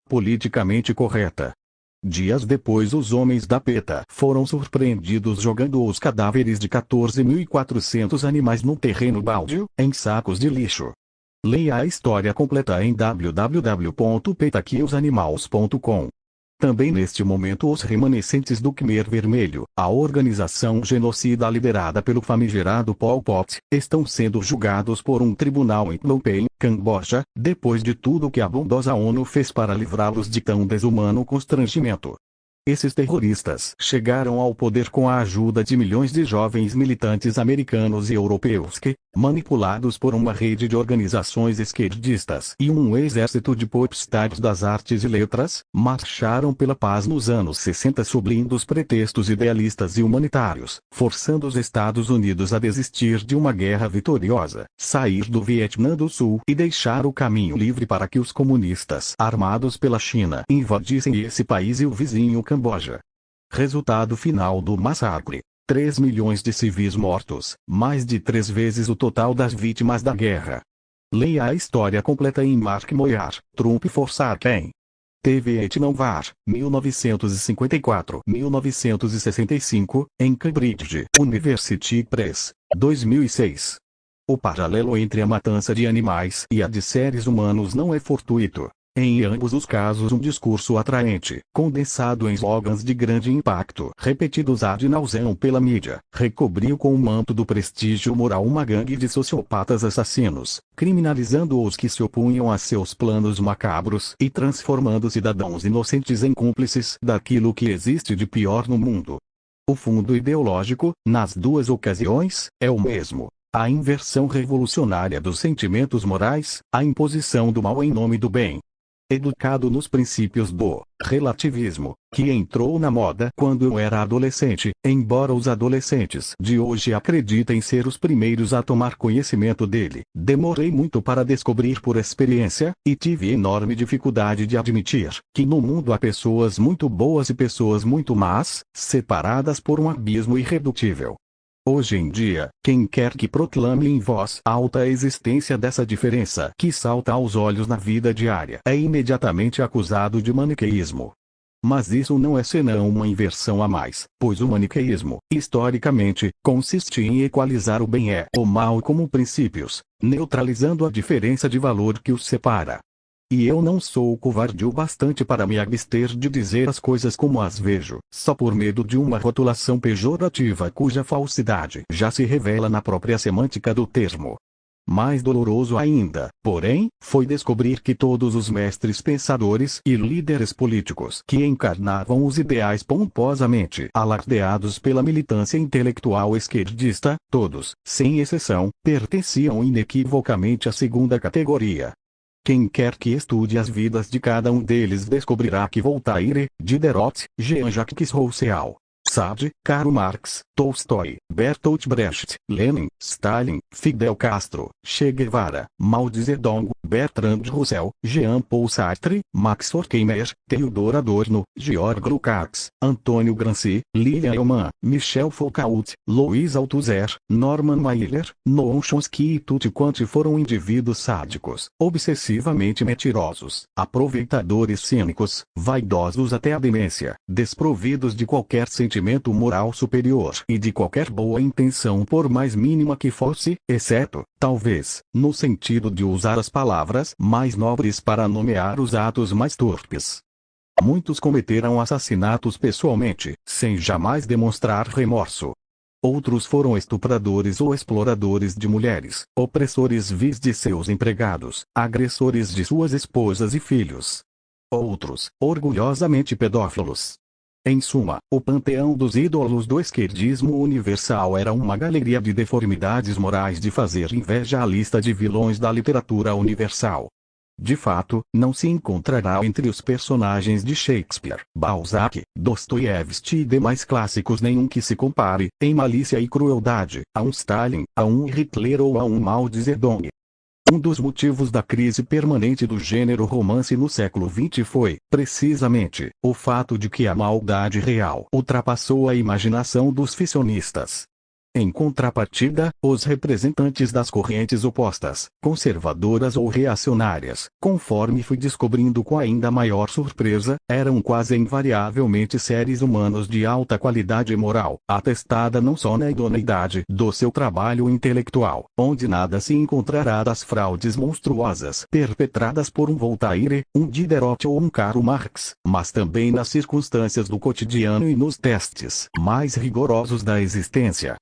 politicamente correta. Dias depois, os homens da PETA foram surpreendidos jogando os cadáveres de 14.400 animais num terreno baldio, em sacos de lixo. Leia a história completa em www.petakillsanimals.com. Também neste momento, os remanescentes do Khmer Vermelho, a organização genocida liderada pelo famigerado Pol Pot, estão sendo julgados por um tribunal em Phnom Penh, Camboja, depois de tudo que a bondosa ONU fez para livrá-los de tão desumano constrangimento. Esses terroristas chegaram ao poder com a ajuda de milhões de jovens militantes americanos e europeus que, manipulados por uma rede de organizações esquerdistas e um exército de popstars das artes e letras, marcharam pela paz nos anos 60 sob lindos pretextos idealistas e humanitários, forçando os Estados Unidos a desistir de uma guerra vitoriosa, sair do Vietnã do Sul e deixar o caminho livre para que os comunistas armados pela China invadissem esse país e o vizinho Camboja. Resultado final do massacre: 3 milhões de civis mortos, mais de 3 vezes o total das vítimas da guerra. Leia a história completa em Mark Moyar, Trump Forçar Quem? TV Vietnam War, 1964-1965, em Cambridge University Press, 2006. O paralelo entre a matança de animais e a de seres humanos não é fortuito. Em ambos os casos, um discurso atraente, condensado em slogans de grande impacto, repetidos ad nauseam pela mídia, recobriu com o manto do prestígio moral uma gangue de sociopatas assassinos, criminalizando os que se opunham a seus planos macabros e transformando cidadãos inocentes em cúmplices daquilo que existe de pior no mundo. O fundo ideológico, nas duas ocasiões, é o mesmo: a inversão revolucionária dos sentimentos morais, a imposição do mal em nome do bem. Educado nos princípios do relativismo, que entrou na moda quando eu era adolescente, embora os adolescentes de hoje acreditem ser os primeiros a tomar conhecimento dele, demorei muito para descobrir por experiência, e tive enorme dificuldade de admitir, que no mundo há pessoas muito boas e pessoas muito más, separadas por um abismo irredutível. Hoje em dia, quem quer que proclame em voz alta a existência dessa diferença que salta aos olhos na vida diária é imediatamente acusado de maniqueísmo. Mas isso não é senão uma inversão a mais, pois o maniqueísmo, historicamente, consiste em equalizar o bem e o mal como princípios, neutralizando a diferença de valor que os separa. E eu não sou covarde o bastante para me abster de dizer as coisas como as vejo, só por medo de uma rotulação pejorativa cuja falsidade já se revela na própria semântica do termo. Mais doloroso ainda, porém, foi descobrir que todos os mestres pensadores e líderes políticos que encarnavam os ideais pomposamente alardeados pela militância intelectual esquerdista, todos, sem exceção, pertenciam inequivocamente à segunda categoria. Quem quer que estude as vidas de cada um deles descobrirá que Voltaire, Diderot, Jean-Jacques Rousseau, Sade, Karl Marx, Tolstói, Bertolt Brecht, Lenin, Stalin, Fidel Castro, Che Guevara, Mao Zedong, Bertrand Russell, Jean-Paul Sartre, Max Horkheimer, Theodor Adorno, Georg Lukács, Antônio Gramsci, Lilian Ellman, Michel Foucault, Louis Althusser, Norman Mailer, Noam Chomsky e tutti quanti foram indivíduos sádicos, obsessivamente mentirosos, aproveitadores cínicos, vaidosos até a demência, desprovidos de qualquer sentimento moral superior e de qualquer boa intenção por mais mínima que fosse, exceto, talvez, no sentido de usar as palavras mais nobres para nomear os atos mais torpes. Muitos cometeram assassinatos pessoalmente, sem jamais demonstrar remorso. Outros foram estupradores ou exploradores de mulheres, opressores vis de seus empregados, agressores de suas esposas e filhos. Outros, orgulhosamente pedófilos. Em suma, o panteão dos ídolos do esquerdismo universal era uma galeria de deformidades morais de fazer inveja à lista de vilões da literatura universal. De fato, não se encontrará entre os personagens de Shakespeare, Balzac, Dostoiévski e demais clássicos nenhum que se compare, em malícia e crueldade, a um Stalin, a um Hitler ou a um Mao Zedong. Um dos motivos da crise permanente do gênero romance no século XX foi, precisamente, o fato de que a maldade real ultrapassou a imaginação dos ficcionistas. Em contrapartida, os representantes das correntes opostas, conservadoras ou reacionárias, conforme fui descobrindo com ainda maior surpresa, eram quase invariavelmente seres humanos de alta qualidade moral, atestada não só na idoneidade do seu trabalho intelectual, onde nada se encontrará das fraudes monstruosas perpetradas por um Voltaire, um Diderot ou um Karl Marx, mas também nas circunstâncias do cotidiano e nos testes mais rigorosos da existência.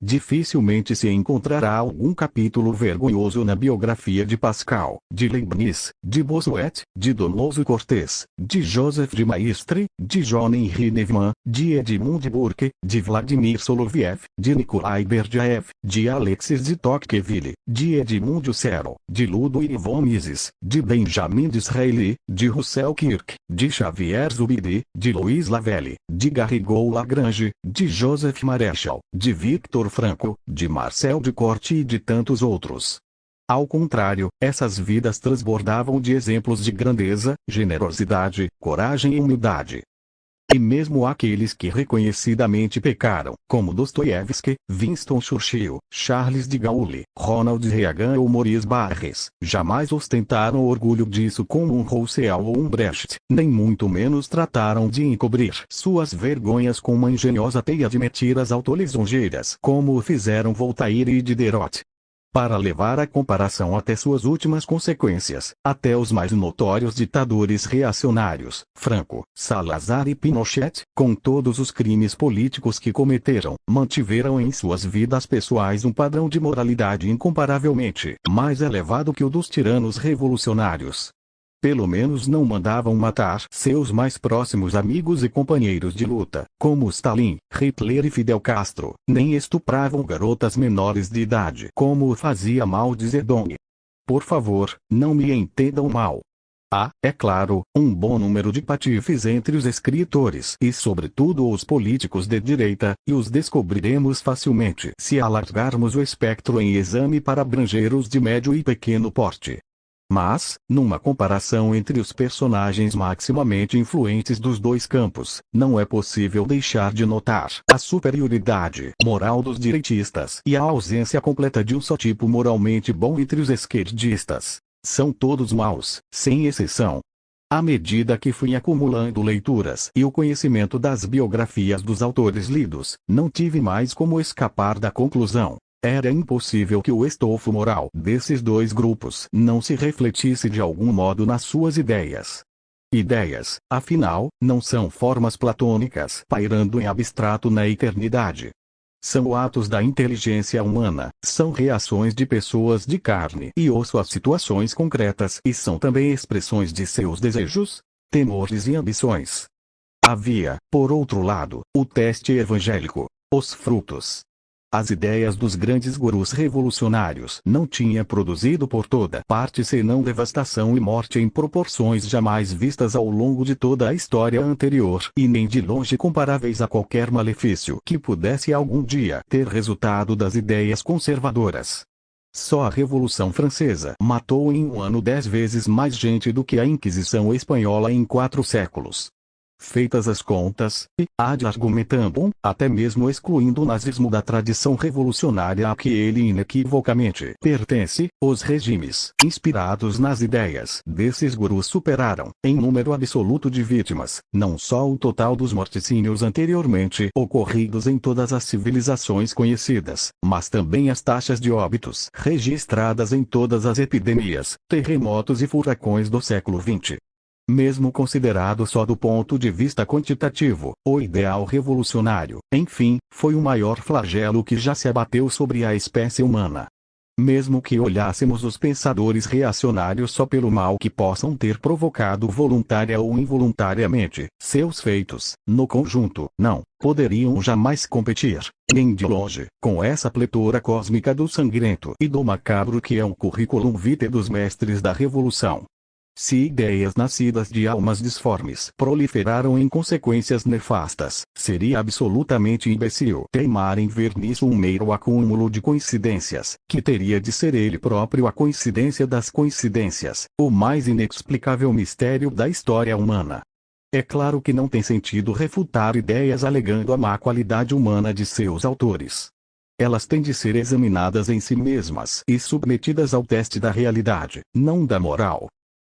Dificilmente se encontrará algum capítulo vergonhoso na biografia de Pascal, de Leibniz, de Bossuet, de Donoso Cortés, de Joseph de Maistre, de John Henry Newman, de Edmund Burke, de Vladimir Soloviev, de Nikolai Berdyaev, de Alexis de Tocqueville, de Edmund Husserl, de Ludwig von Mises, de Benjamin Disraeli, de Russell Kirk, de Xavier Zubiri, de Louis Lavelle, de Garrigou Lagrange, de Joseph Marechal, de Victor Franco, de Marcel de Corte e de tantos outros. Ao contrário, essas vidas transbordavam de exemplos de grandeza, generosidade, coragem e humildade. E mesmo aqueles que reconhecidamente pecaram, como Dostoiévski, Winston Churchill, Charles de Gaulle, Ronald Reagan ou Maurice Barres, jamais ostentaram orgulho disso como um Rousseau ou um Brecht, nem muito menos trataram de encobrir suas vergonhas com uma engenhosa teia de mentiras autolisonjeiras, como o fizeram Voltaire e Diderot. Para levar a comparação até suas últimas consequências, até os mais notórios ditadores reacionários, Franco, Salazar e Pinochet, com todos os crimes políticos que cometeram, mantiveram em suas vidas pessoais um padrão de moralidade incomparavelmente mais elevado que o dos tiranos revolucionários. Pelo menos não mandavam matar seus mais próximos amigos e companheiros de luta, como Stalin, Hitler e Fidel Castro, nem estupravam garotas menores de idade, como o fazia Mao Zedong. Por favor, não me entendam mal. Há, é claro, um bom número de patifes entre os escritores e sobretudo os políticos de direita, e os descobriremos facilmente se alargarmos o espectro em exame para abranger os de médio e pequeno porte. Mas, numa comparação entre os personagens maximamente influentes dos dois campos, não é possível deixar de notar a superioridade moral dos direitistas e a ausência completa de um só tipo moralmente bom entre os esquerdistas. São todos maus, sem exceção. À medida que fui acumulando leituras e o conhecimento das biografias dos autores lidos, não tive mais como escapar da conclusão. Era impossível que o estofo moral desses dois grupos não se refletisse de algum modo nas suas ideias. Ideias, afinal, não são formas platônicas pairando em abstrato na eternidade. São atos da inteligência humana, são reações de pessoas de carne e osso a situações concretas e são também expressões de seus desejos, temores e ambições. Havia, por outro lado, o teste evangélico, os frutos. As ideias dos grandes gurus revolucionários não tinham produzido por toda parte senão devastação e morte em proporções jamais vistas ao longo de toda a história anterior e nem de longe comparáveis a qualquer malefício que pudesse algum dia ter resultado das ideias conservadoras. Só a Revolução Francesa matou em um ano 10 vezes mais gente do que a Inquisição Espanhola em 4 séculos. Feitas as contas, e, ad argumentam, até mesmo excluindo o nazismo da tradição revolucionária a que ele inequivocamente pertence, os regimes inspirados nas ideias desses gurus superaram, em número absoluto de vítimas, não só o total dos morticínios anteriormente ocorridos em todas as civilizações conhecidas, mas também as taxas de óbitos registradas em todas as epidemias, terremotos e furacões do século XX. Mesmo considerado só do ponto de vista quantitativo, o ideal revolucionário, enfim, foi o maior flagelo que já se abateu sobre a espécie humana. Mesmo que olhássemos os pensadores reacionários só pelo mal que possam ter provocado voluntária ou involuntariamente, seus feitos, no conjunto, não poderiam jamais competir, nem de longe, com essa pletora cósmica do sangrento e do macabro que é o currículum vitae dos mestres da revolução. Se ideias nascidas de almas disformes proliferaram em consequências nefastas, seria absolutamente imbecil teimar em ver nisso um mero acúmulo de coincidências, que teria de ser ele próprio a coincidência das coincidências, o mais inexplicável mistério da história humana. É claro que não tem sentido refutar ideias alegando a má qualidade humana de seus autores. Elas têm de ser examinadas em si mesmas e submetidas ao teste da realidade, não da moral.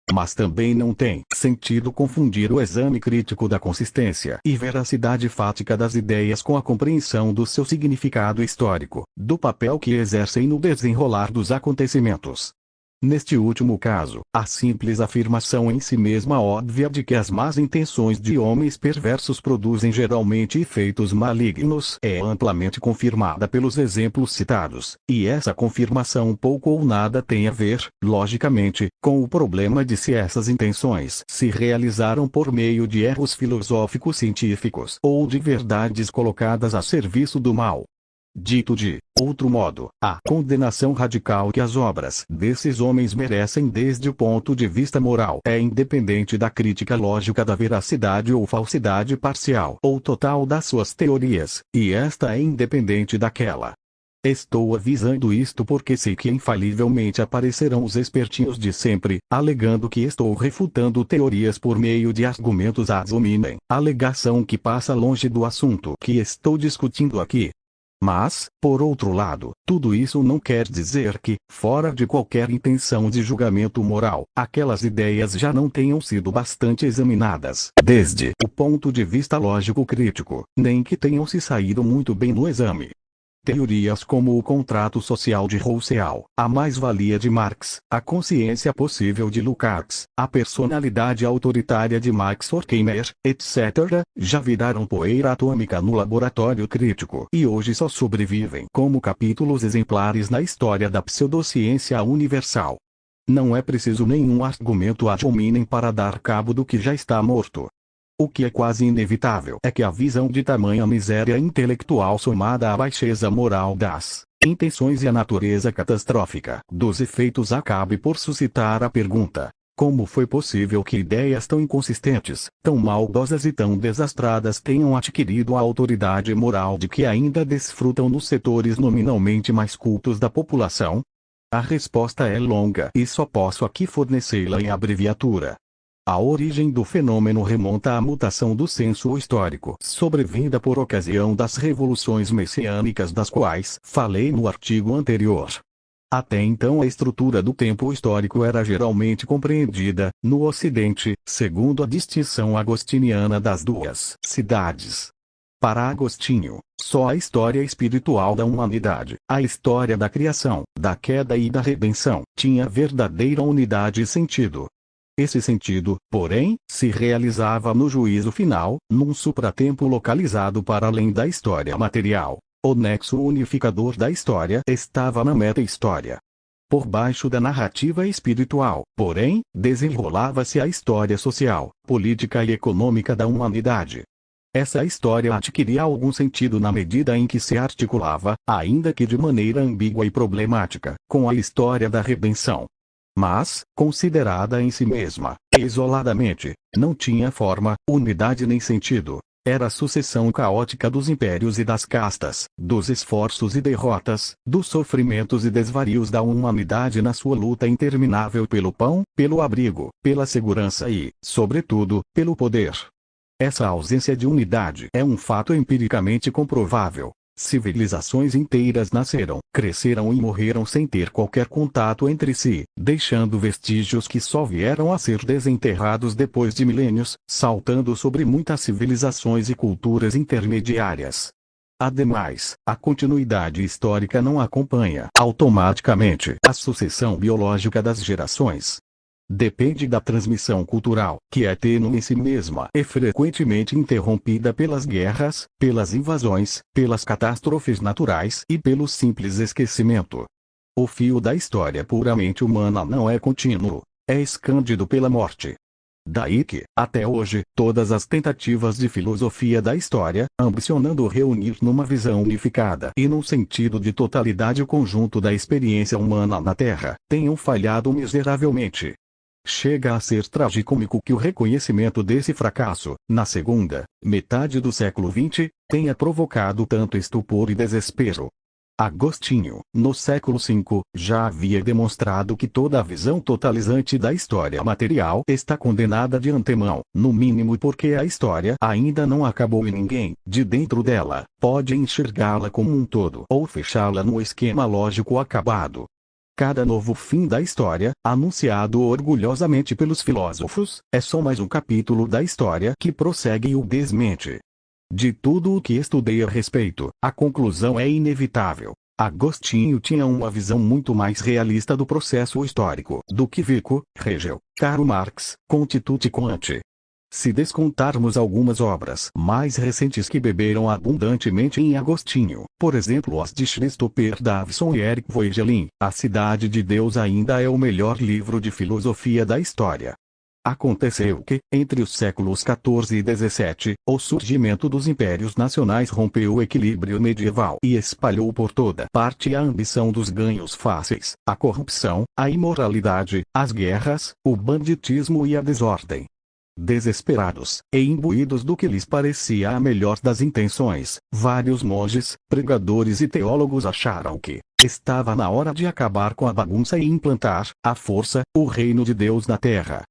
Mas também não tem sentido confundir o exame crítico da consistência e veracidade fática das ideias com a compreensão do seu significado histórico, do papel que exercem no desenrolar dos acontecimentos. Neste último caso, a simples afirmação em si mesma óbvia de que as más intenções de homens perversos produzem geralmente efeitos malignos é amplamente confirmada pelos exemplos citados, e essa confirmação pouco ou nada tem a ver, logicamente, com o problema de se essas intenções se realizaram por meio de erros filosóficos científicos ou de verdades colocadas a serviço do mal. Dito de outro modo, a condenação radical que as obras desses homens merecem desde o ponto de vista moral é independente da crítica lógica da veracidade ou falsidade parcial ou total das suas teorias, e esta é independente daquela. Estou avisando isto porque sei que infalivelmente aparecerão os espertinhos de sempre, alegando que estou refutando teorias por meio de argumentos ad hominem, alegação que passa longe do assunto que estou discutindo aqui. Mas, por outro lado, tudo isso não quer dizer que, fora de qualquer intenção de julgamento moral, aquelas ideias já não tenham sido bastante examinadas desde o ponto de vista lógico-crítico, nem que tenham se saído muito bem no exame. Teorias como o contrato social de Rousseau, a mais-valia de Marx, a consciência possível de Lukács, a personalidade autoritária de Max Horkheimer, etc., já viraram poeira atômica no laboratório crítico e hoje só sobrevivem como capítulos exemplares na história da pseudociência universal. Não é preciso nenhum argumento ad hominem para dar cabo do que já está morto. O que é quase inevitável é que a visão de tamanha miséria intelectual somada à baixeza moral das intenções e a natureza catastrófica dos efeitos acabe por suscitar a pergunta: como foi possível que ideias tão inconsistentes, tão maldosas e tão desastradas tenham adquirido a autoridade moral de que ainda desfrutam nos setores nominalmente mais cultos da população? A resposta é longa e só posso aqui fornecê-la em abreviatura. A origem do fenômeno remonta à mutação do senso histórico sobrevinda por ocasião das revoluções messiânicas das quais falei no artigo anterior. Até então a estrutura do tempo histórico era geralmente compreendida, no Ocidente, segundo a distinção agostiniana das duas cidades. Para Agostinho, só a história espiritual da humanidade, a história da criação, da queda e da redenção, tinha verdadeira unidade e sentido. Esse sentido, porém, se realizava no juízo final, num supratempo localizado para além da história material. O nexo unificador da história estava na meta-história. Por baixo da narrativa espiritual, porém, desenrolava-se a história social, política e econômica da humanidade. Essa história adquiria algum sentido na medida em que se articulava, ainda que de maneira ambígua e problemática, com a história da redenção. Mas, considerada em si mesma, isoladamente, não tinha forma, unidade nem sentido. Era a sucessão caótica dos impérios e das castas, dos esforços e derrotas, dos sofrimentos e desvarios da humanidade na sua luta interminável pelo pão, pelo abrigo, pela segurança e, sobretudo, pelo poder. Essa ausência de unidade é um fato empiricamente comprovável. Civilizações inteiras nasceram, cresceram e morreram sem ter qualquer contato entre si, deixando vestígios que só vieram a ser desenterrados depois de milênios, saltando sobre muitas civilizações e culturas intermediárias. Ademais, a continuidade histórica não acompanha automaticamente a sucessão biológica das gerações. Depende da transmissão cultural, que é tênue em si mesma e frequentemente interrompida pelas guerras, pelas invasões, pelas catástrofes naturais e pelo simples esquecimento. O fio da história puramente humana não é contínuo, é escândido pela morte. Daí que, até hoje, todas as tentativas de filosofia da história, ambicionando reunir numa visão unificada e num sentido de totalidade o conjunto da experiência humana na Terra, tenham falhado miseravelmente. Chega a ser tragicômico que o reconhecimento desse fracasso, na segunda metade do século XX, tenha provocado tanto estupor e desespero. Agostinho, no século V, já havia demonstrado que toda a visão totalizante da história material está condenada de antemão, no mínimo porque a história ainda não acabou e ninguém, de dentro dela, pode enxergá-la como um todo ou fechá-la no esquema lógico acabado. Cada novo fim da história, anunciado orgulhosamente pelos filósofos, é só mais um capítulo da história que prossegue e o desmente. De tudo o que estudei a respeito, a conclusão é inevitável. Agostinho tinha uma visão muito mais realista do processo histórico do que Vico, Hegel, Karl Marx, Comte e Kant. Se descontarmos algumas obras mais recentes que beberam abundantemente em Agostinho, por exemplo as de Christopher Davison e Eric Voegelin, A Cidade de Deus ainda é o melhor livro de filosofia da história. Aconteceu que, entre os séculos XIV e XVII, o surgimento dos impérios nacionais rompeu o equilíbrio medieval e espalhou por toda parte a ambição dos ganhos fáceis, a corrupção, a imoralidade, as guerras, o banditismo e a desordem. Desesperados, e imbuídos do que lhes parecia a melhor das intenções, vários monges, pregadores e teólogos acharam que estava na hora de acabar com a bagunça e implantar, à força, o reino de Deus na terra.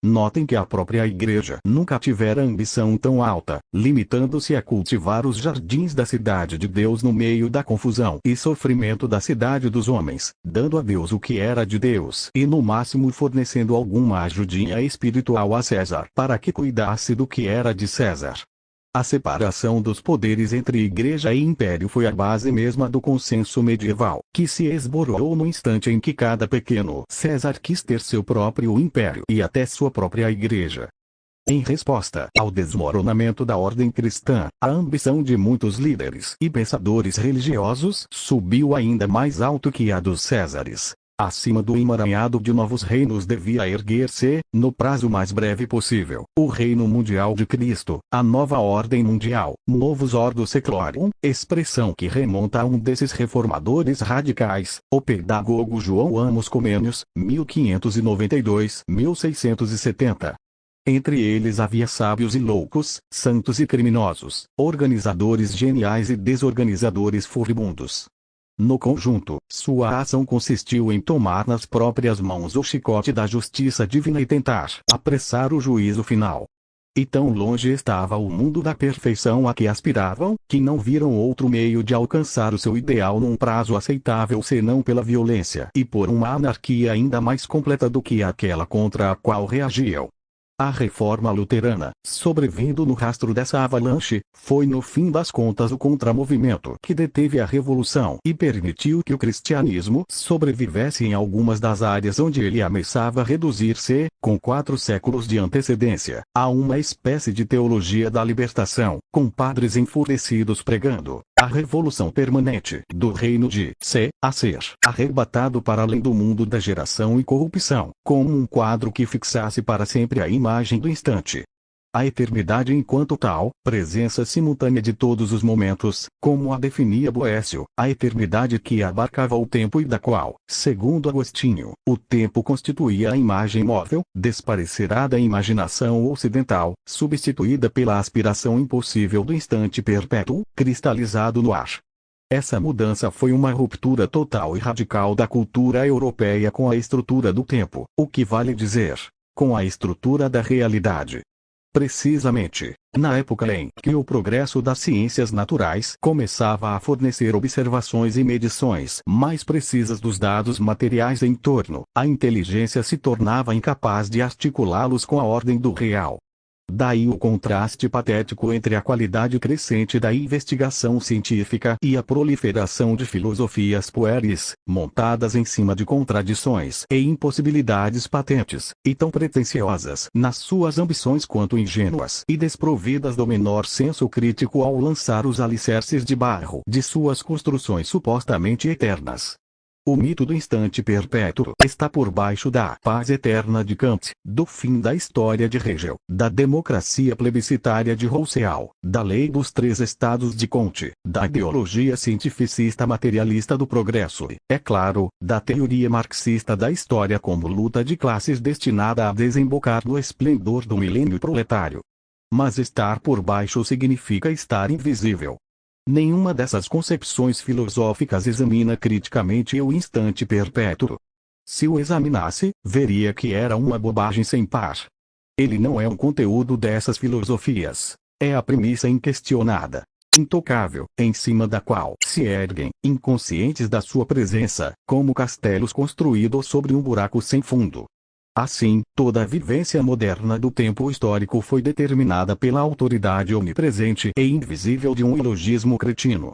Notem que a própria Igreja nunca tivera ambição tão alta, limitando-se a cultivar os jardins da cidade de Deus no meio da confusão e sofrimento da cidade dos homens, dando a Deus o que era de Deus e no máximo fornecendo alguma ajudinha espiritual a César para que cuidasse do que era de César. A separação dos poderes entre Igreja e Império foi a base mesma do consenso medieval, que se esborou no instante em que cada pequeno César quis ter seu próprio império e até sua própria Igreja. Em resposta ao desmoronamento da ordem cristã, a ambição de muitos líderes e pensadores religiosos subiu ainda mais alto que a dos Césares. Acima do emaranhado de novos reinos devia erguer-se, no prazo mais breve possível, o reino mundial de Cristo, a nova ordem mundial, novus ordo seclorum, expressão que remonta a um desses reformadores radicais, o pedagogo João Amos Comênios, 1592-1670. Entre eles havia sábios e loucos, santos e criminosos, organizadores geniais e desorganizadores furibundos. No conjunto, sua ação consistiu em tomar nas próprias mãos o chicote da justiça divina e tentar apressar o juízo final. E tão longe estava o mundo da perfeição a que aspiravam, que não viram outro meio de alcançar o seu ideal num prazo aceitável senão pela violência e por uma anarquia ainda mais completa do que aquela contra a qual reagiam. A reforma luterana, sobrevindo no rastro dessa avalanche, foi no fim das contas o contramovimento que deteve a revolução e permitiu que o cristianismo sobrevivesse em algumas das áreas onde ele ameaçava reduzir-se, com 4 séculos de antecedência, a uma espécie de teologia da libertação, com padres enfurecidos pregando a revolução permanente do reino de a ser arrebatado para além do mundo da geração e corrupção, como um quadro que fixasse para sempre a imagem do instante. A eternidade enquanto tal, presença simultânea de todos os momentos, como a definia Boécio, a eternidade que abarcava o tempo e da qual, segundo Agostinho, o tempo constituía a imagem móvel, desaparecerá da imaginação ocidental, substituída pela aspiração impossível do instante perpétuo, cristalizado no ar. Essa mudança foi uma ruptura total e radical da cultura europeia com a estrutura do tempo, o que vale dizer, com a estrutura da realidade. Precisamente, na época em que o progresso das ciências naturais começava a fornecer observações e medições mais precisas dos dados materiais em torno, a inteligência se tornava incapaz de articulá-los com a ordem do real. Daí o contraste patético entre a qualidade crescente da investigação científica e a proliferação de filosofias pueris, montadas em cima de contradições e impossibilidades patentes, e tão pretensiosas nas suas ambições quanto ingênuas e desprovidas do menor senso crítico ao lançar os alicerces de barro de suas construções supostamente eternas. O mito do instante perpétuo está por baixo da paz eterna de Kant, do fim da história de Hegel, da democracia plebiscitária de Rousseau, da lei dos 3 estados de Comte, da ideologia cientificista materialista do progresso e, é claro, da teoria marxista da história como luta de classes destinada a desembocar no esplendor do milênio proletário. Mas estar por baixo significa estar invisível. Nenhuma dessas concepções filosóficas examina criticamente o instante perpétuo. Se o examinasse, veria que era uma bobagem sem par. Ele não é um conteúdo dessas filosofias. É a premissa inquestionada, intocável, em cima da qual se erguem, inconscientes da sua presença, como castelos construídos sobre um buraco sem fundo. Assim, toda a vivência moderna do tempo histórico foi determinada pela autoridade onipresente e invisível de um ilogismo cretino.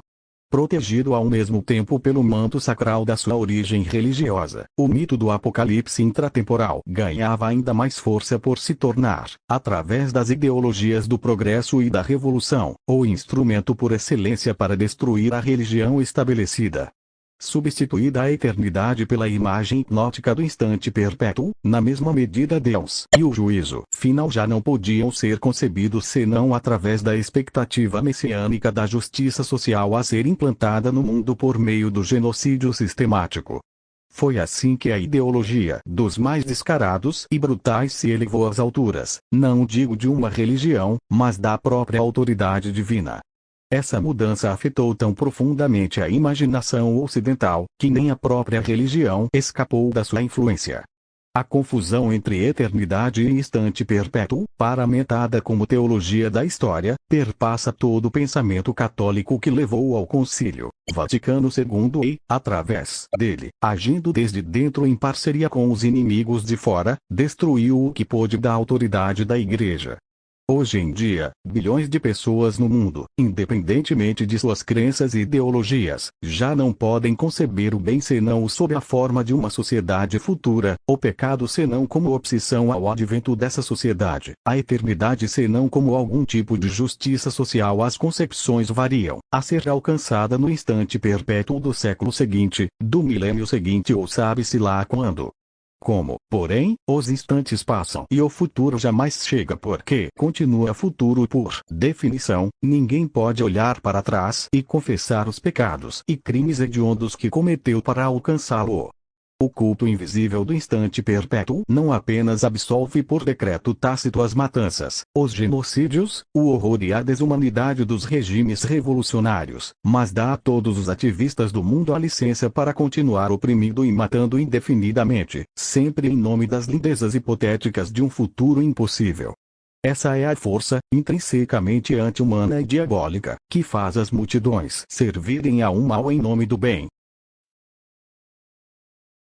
Protegido ao mesmo tempo pelo manto sacral da sua origem religiosa, o mito do apocalipse intratemporal ganhava ainda mais força por se tornar, através das ideologias do progresso e da revolução, o instrumento por excelência para destruir a religião estabelecida. Substituída a eternidade pela imagem hipnótica do instante perpétuo, na mesma medida Deus e o juízo final já não podiam ser concebidos senão através da expectativa messiânica da justiça social a ser implantada no mundo por meio do genocídio sistemático. Foi assim que a ideologia dos mais descarados e brutais se elevou às alturas, não digo de uma religião, mas da própria autoridade divina. Essa mudança afetou tão profundamente a imaginação ocidental, que nem a própria religião escapou da sua influência. A confusão entre eternidade e instante perpétuo, paramentada como teologia da história, perpassa todo o pensamento católico que levou ao Concílio Vaticano II e, através dele, agindo desde dentro em parceria com os inimigos de fora, destruiu o que pôde da autoridade da Igreja. Hoje em dia, bilhões de pessoas no mundo, independentemente de suas crenças e ideologias, já não podem conceber o bem senão sob a forma de uma sociedade futura, o pecado senão como obsessão ao advento dessa sociedade, a eternidade senão como algum tipo de justiça social. As concepções variam, a ser alcançada no instante perpétuo do século seguinte, do milênio seguinte ou sabe-se lá quando. Como, porém, os instantes passam e o futuro jamais chega porque continua futuro por definição, ninguém pode olhar para trás e confessar os pecados e crimes hediondos que cometeu para alcançá-lo. O culto invisível do instante perpétuo não apenas absolve por decreto tácito as matanças, os genocídios, o horror e a desumanidade dos regimes revolucionários, mas dá a todos os ativistas do mundo a licença para continuar oprimindo e matando indefinidamente, sempre em nome das lindezas hipotéticas de um futuro impossível. Essa é a força, intrinsecamente anti-humana e diabólica, que faz as multidões servirem a um mal em nome do bem,